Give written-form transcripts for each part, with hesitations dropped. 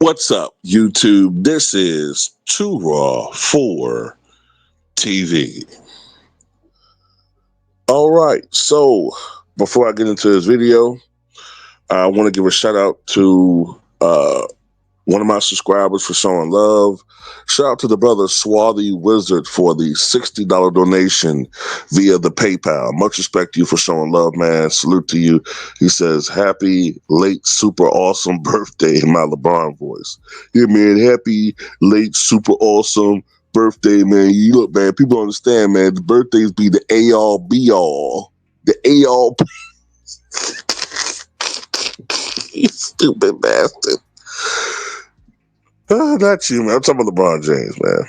What's up, YouTube? This is Too Raw for TV. All right, so before I get into this video, I want to give a shout out to one of my subscribers for showing love. Shout out to the brother Swarthy Wizard for the $60 donation via the PayPal. Much respect to you for showing love, man. Salute to you. He says, happy late super awesome birthday in my LeBron voice. Yeah, man, happy late super awesome birthday, man. You look, man, people don't understand, man. The birthdays be the A-all, B-all. The A-all. You stupid bastard. Not you, man. I'm talking about LeBron James, man.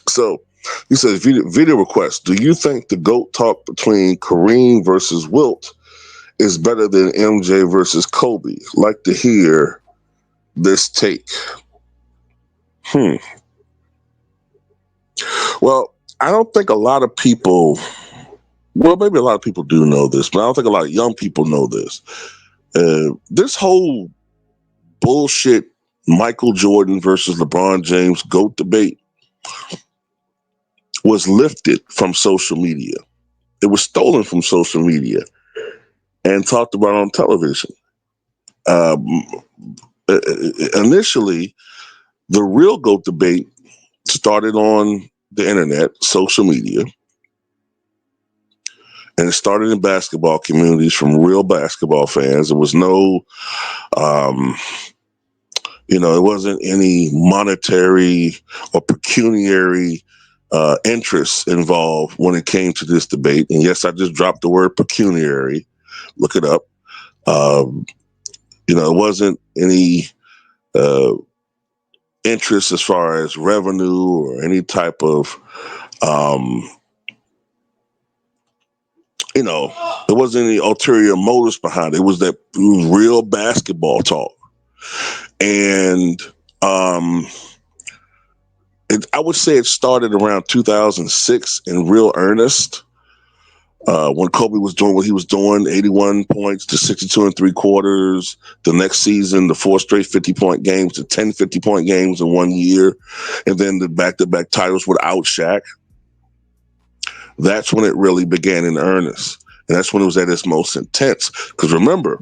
So he says, video request. Do you think the GOAT talk between Kareem versus Wilt is better than MJ versus Kobe? Like to hear this take. Well, I don't think a lot of people, well, maybe a lot of people do know this, but I don't think a lot of young people know this. This whole bullshit Michael Jordan versus LeBron James GOAT debate was lifted from social media. It was stolen from social media and talked about on television. Initially, the real GOAT debate started on the internet, social media, and it started in basketball communities from real basketball fans. There was no, it wasn't any monetary or pecuniary interests involved when it came to this debate. And yes, I just dropped the word pecuniary. Look it up. It wasn't any interest as far as revenue or any type of, there wasn't any ulterior motives behind it. It was real basketball talk. And I would say it started around 2006 in real earnest. When Kobe was doing what he was doing, 81 points to 62 and 3/4. The next season, the 4 straight 50-point games to 10 50-point games in 1 year. And then the back-to-back titles without Shaq. That's when it really began in earnest. And that's when it was at its most intense. Because remember,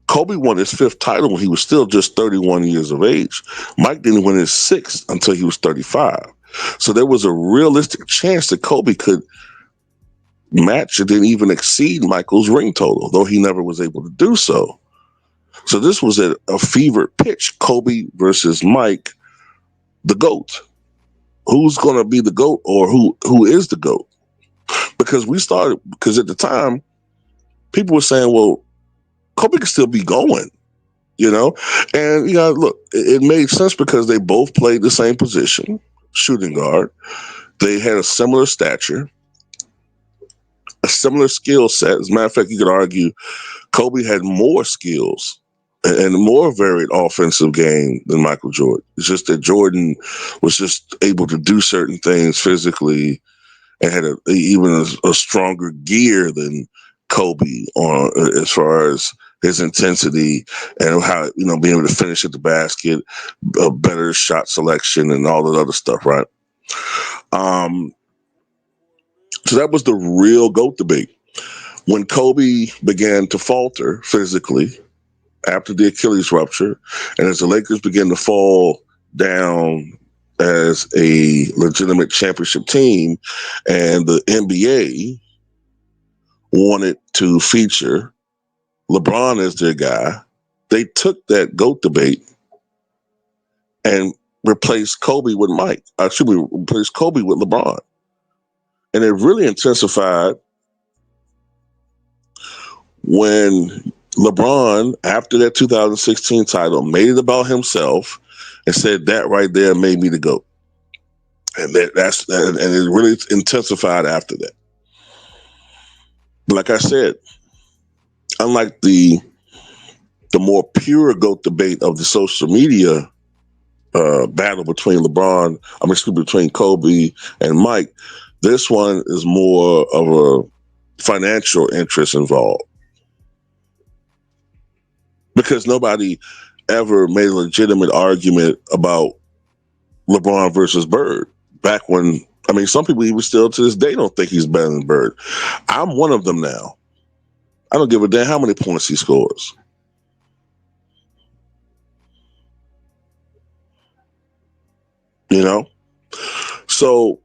Kobe won his 5th title when he was still just 31 years of age. Mike didn't win his 6th until he was 35. So there was a realistic chance that Kobe could match and then even exceed Michael's ring total, though he never was able to do so. So this was a fevered pitch, Kobe versus Mike, the GOAT. Who's going to be the GOAT, or who is the GOAT? Because at the time, people were saying, well, Kobe could still be going, And, look, it made sense because they both played the same position, shooting guard. They had a similar stature, a similar skill set. As a matter of fact, you could argue Kobe had more skills and a more varied offensive game than Michael Jordan. It's just that Jordan was just able to do certain things physically and had even a stronger gear than Kobe on as far as his intensity and how, being able to finish at the basket, a better shot selection and all that other stuff, right? So that was the real GOAT debate. When Kobe began to falter physically after the Achilles rupture, and as the Lakers began to fall down as a legitimate championship team, and the NBA wanted to feature LeBron as their guy, they took that GOAT debate and replaced Kobe with Mike. Replaced Kobe with LeBron. And it really intensified when LeBron, after that 2016 title, made it about himself and said that right there made me the GOAT. And it really intensified after that. But like I said, unlike the more pure GOAT debate of the social media battle between between Kobe and Mike, this one is more of a financial interest involved because nobody ever made a legitimate argument about LeBron versus Bird back when. I mean, some people even still to this day don't think he's better than Bird. I'm one of them now. I don't give a damn how many points he scores. You know? So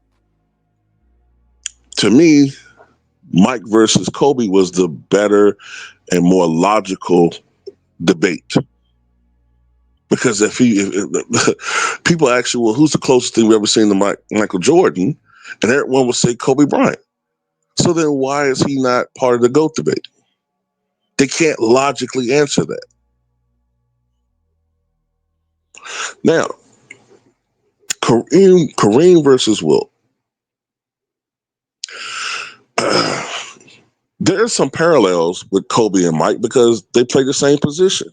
to me, Mike versus Kobe was the better and more logical debate. Because if people ask you, well, who's the closest thing we've ever seen to Michael Jordan? And everyone would say Kobe Bryant. So then why is he not part of the GOAT debate? They can't logically answer that. Now, Kareem versus Wilt. There's some parallels with Kobe and Mike because they play the same position.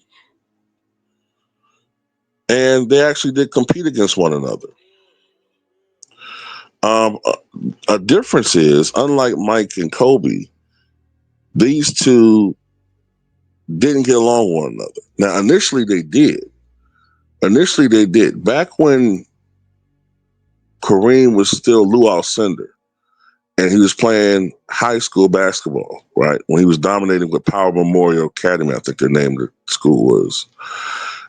And they actually did compete against one another. Um, a, a difference is, unlike Mike and Kobe, these two didn't get along with one another. Now, initially they did. Back when Kareem was still Lou Alcindor and he was playing high school basketball, right? When he was dominating with Power Memorial Academy, I think the name of the school was.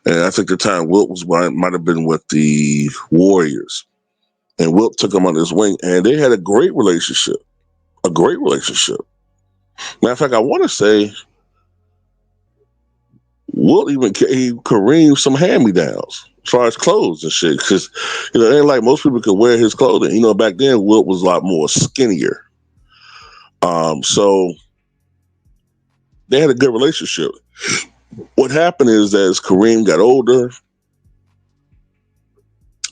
And I think the time Wilt might have been with the Warriors. And Wilt took him under his wing, and they had a great relationship. A great relationship. Matter of fact, I want to say Wilt even gave Kareem some hand-me-downs as far as clothes and shit. Because, it ain't like most people could wear his clothing. Back then, Wilt was a lot more skinnier. So they had a good relationship. What happened is that as Kareem got older,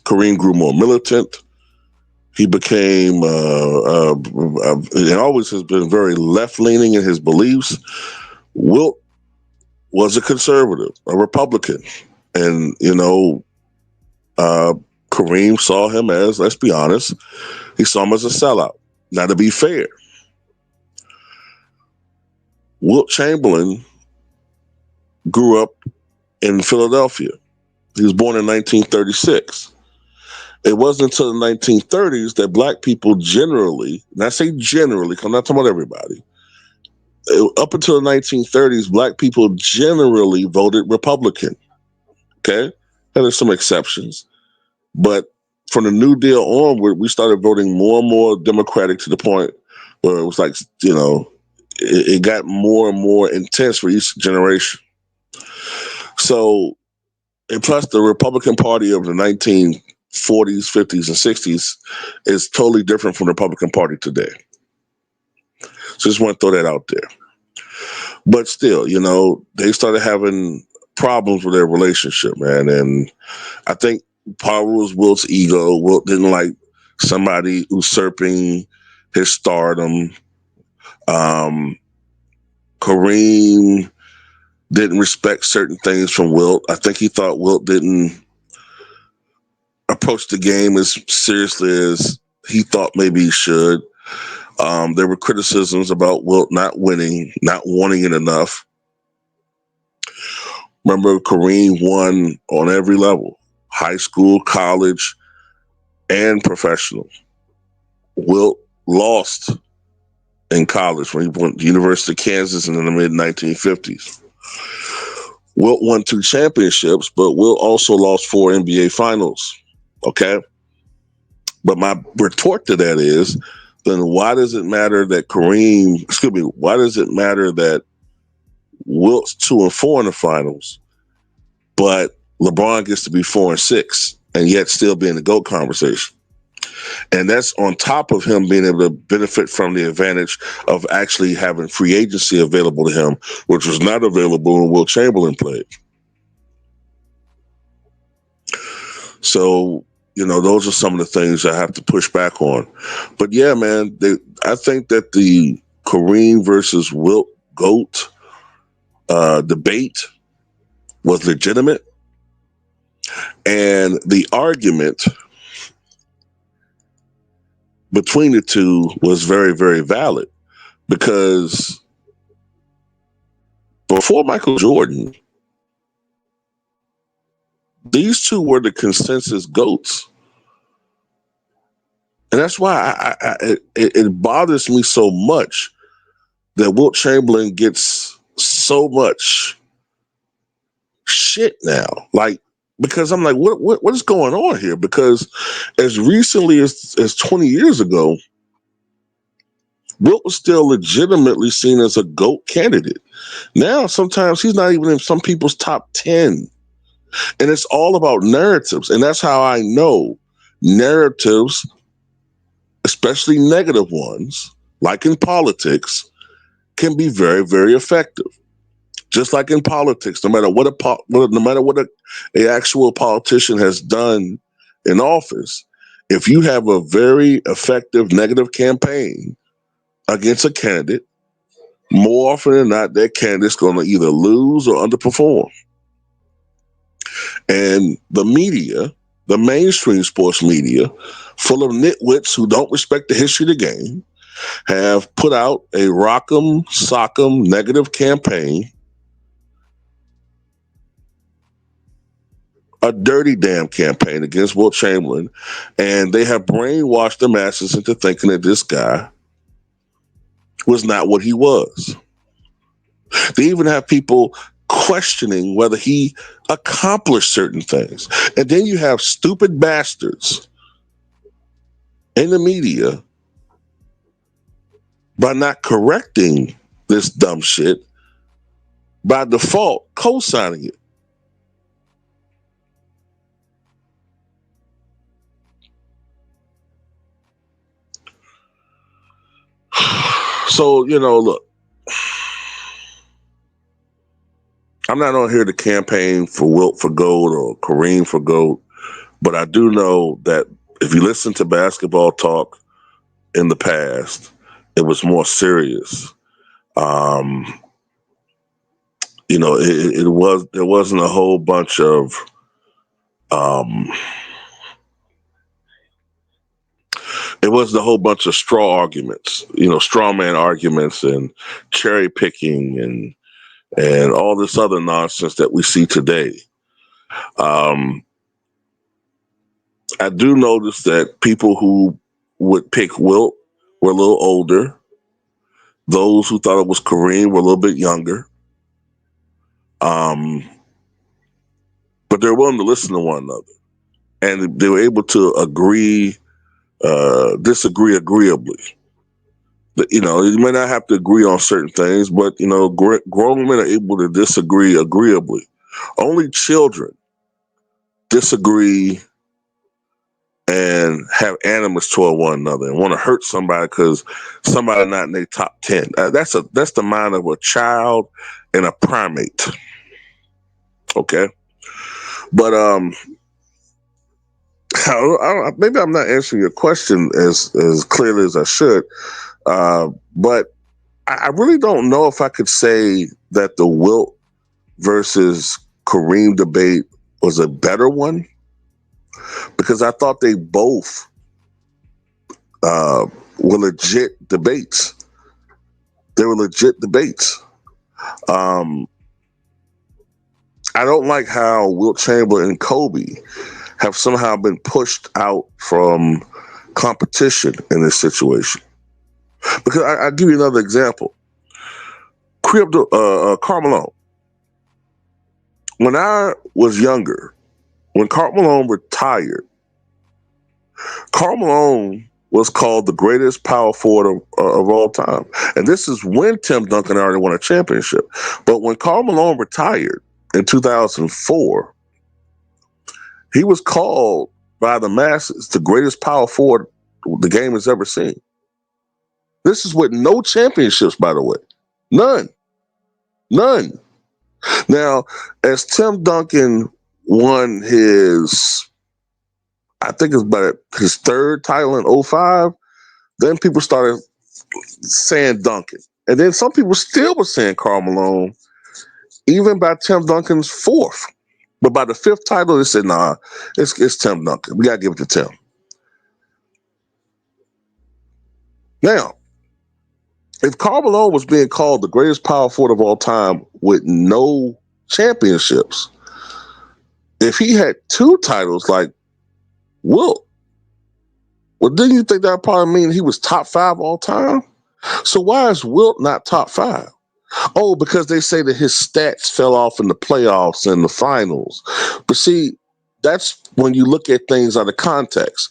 Kareem grew more militant. He became, and always has been very left-leaning in his beliefs. Wilt was a conservative, a Republican. And, Kareem saw him as, let's be honest, he saw him as a sellout. Now, to be fair, Wilt Chamberlain grew up in Philadelphia. He was born in 1936. It wasn't until the 1930s that black people generally, and I say generally, because I'm not talking about everybody, up until the 1930s, black people generally voted Republican. Okay? And there's some exceptions. But from the New Deal onward, we started voting more and more Democratic to the point where it was like, it got more and more intense for each generation. So, and plus the Republican Party of the 1940s, 50s, and 60s is totally different from the Republican Party today. So just want to throw that out there. But still, they started having problems with their relationship, man. And I think part was Wilt's ego. Wilt didn't like somebody usurping his stardom. Kareem didn't respect certain things from Wilt. I think he thought Wilt didn't approach the game as seriously as he thought maybe he should. There were criticisms about Wilt not winning, not wanting it enough. Remember, Kareem won on every level, high school, college, and professional. Wilt lost in college when he went to the University of Kansas in the mid-1950s. Wilt won 2 championships, but Wilt also lost 4 NBA finals. Okay? But my retort to that is, then why does it matter that why does it matter that Wilt's 2-4 in the finals, but LeBron gets to be 4-6 and yet still be in the GOAT conversation? And that's on top of him being able to benefit from the advantage of actually having free agency available to him, which was not available when Wilt Chamberlain played. So, those are some of the things I have to push back on. But yeah, man, I think that the Kareem versus Wilt GOAT debate was legitimate. And the argument between the two was very, very valid, because before Michael Jordan, these two were the consensus GOATs. And that's why it bothers me so much that Wilt Chamberlain gets so much shit now. Like, because I'm like, what is going on here? Because as recently as 20 years ago, Wilt was still legitimately seen as a GOAT candidate. Now, sometimes he's not even in some people's top 10. And it's all about narratives. And that's how I know narratives, especially negative ones, like in politics, can be very, very effective. Just like in politics, no matter what a actual politician has done in office, if you have a very effective negative campaign against a candidate, more often than not, that candidate's going to either lose or underperform. And the media, the mainstream sports media, full of nitwits who don't respect the history of the game, have put out a rock'em sock'em negative campaign, a dirty damn campaign against Wilt Chamberlain, and they have brainwashed the masses into thinking that this guy was not what he was. They even have people questioning whether he accomplished certain things. And then you have stupid bastards in the media, by not correcting this dumb shit, by default co-signing it. So, look, I'm not on here to campaign for Wilt for GOAT or Kareem for GOAT, but I do know that if you listen to basketball talk in the past, it was more serious. There wasn't a whole bunch of it wasn't a whole bunch of straw arguments, straw man arguments and cherry picking and all this other nonsense that we see today. I do notice that people who would pick Wilt were a little older. Those who thought it was Kareem were a little bit younger. But they're willing to listen to one another. And they were able to disagree agreeably. You may not have to agree on certain things, but, grown men are able to disagree agreeably. Only children disagree and have animus toward one another and want to hurt somebody because somebody not in their top 10. That's the mind of a child and a primate. Okay. But maybe I'm not answering your question as clearly as I should. But I really don't know if I could say that the Wilt versus Kareem debate was a better one, because I thought they both were legit debates. They were legit debates. I don't like how Wilt Chamberlain and Kobe have somehow been pushed out from competition in this situation. Because I'll give you another example. Karl Malone. When I was younger, when Karl Malone retired, Karl Malone was called the greatest power forward of all time. And this is when Tim Duncan already won a championship. But when Karl Malone retired in 2004, he was called by the masses the greatest power forward the game has ever seen. This is with no championships, by the way. None. None. Now, as Tim Duncan won I think it's about his third title in '05, then people started saying Duncan. And then some people still were saying Karl Malone, even by Tim Duncan's fourth. But by the fifth title, they said, nah, it's Tim Duncan. We got to give it to Tim. Now, if Karl Malone was being called the greatest power forward of all time with no championships, if he had two titles like Wilt, well, didn't you think that probably mean he was top 5 all time? So why is Wilt not top 5? Oh, because they say that his stats fell off in the playoffs and the finals. But see, that's when you look at things out of context.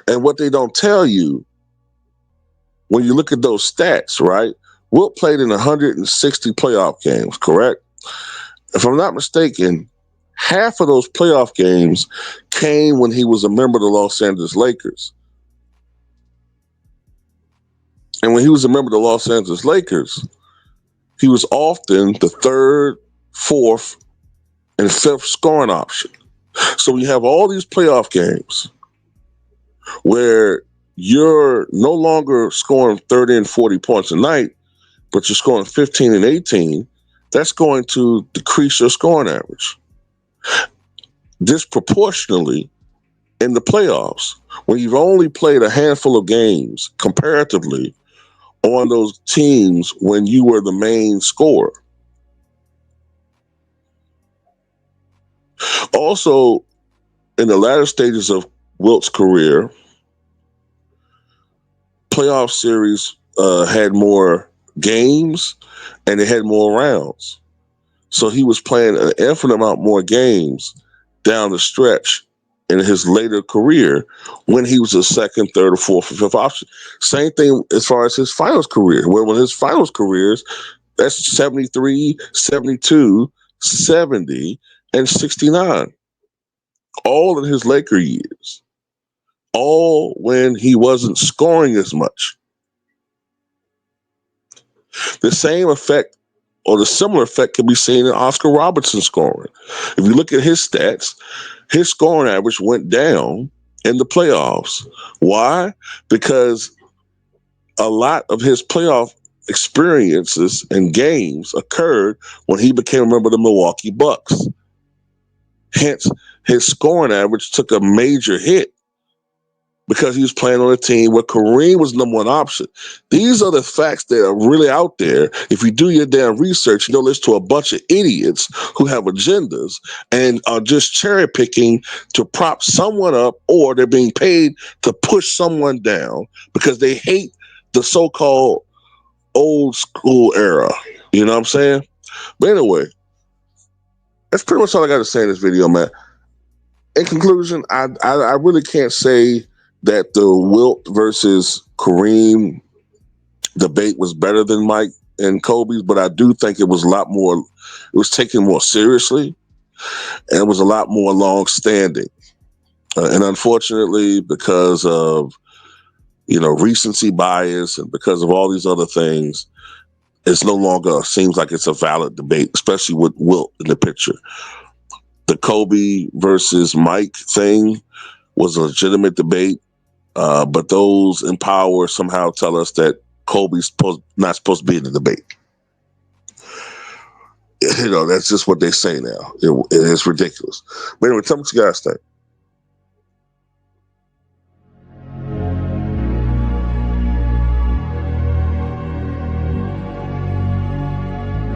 And what they don't tell you, when you look at those stats, right? Wilt played in 160 playoff games, correct? If I'm not mistaken, half of those playoff games came when he was a member of the Los Angeles Lakers. And when he was a member of the Los Angeles Lakers, he was often the third, fourth, and fifth scoring option. So when you have all these playoff games where you're no longer scoring 30 and 40 points a night, but you're scoring 15 and 18, that's going to decrease your scoring average disproportionately in the playoffs when you've only played a handful of games comparatively on those teams when you were the main scorer. Also, in the latter stages of Wilt's career, playoff series had more games and it had more rounds. So he was playing an infinite amount more games down the stretch in his later career when he was a second, third, or fourth, or fifth option. Same thing as far as his finals career, where when his finals careers, that's 73, 72, 70, and 69. All in his Laker years. All when he wasn't scoring as much. The same effect or the similar effect can be seen in Oscar Robertson's scoring. If you look at his stats, his scoring average went down in the playoffs. Why? Because a lot of his playoff experiences and games occurred when he became a member of the Milwaukee Bucks. Hence, his scoring average took a major hit because he was playing on a team where Kareem was the number one option. These are the facts that are really out there. If you do your damn research, you know, listen to a bunch of idiots who have agendas and are just cherry picking to prop someone up, or they're being paid to push someone down because they hate the so-called old school era. You know what I'm saying? But anyway, that's pretty much all I got to say in this video, man. In conclusion, I really can't say that the Wilt versus Kareem debate was better than Mike and Kobe's, but I do think it was a lot more, it was taken more seriously, and it was a lot more long-standing. And unfortunately, because of, you know, recency bias and because of all these other things, it's no longer seems like it's a valid debate, especially with Wilt in the picture. The Kobe versus Mike thing was a legitimate debate. But those in power somehow tell us that Kobe's not supposed to be in the debate. You know, that's just what they say now. It is ridiculous. But anyway, tell me what you guys think.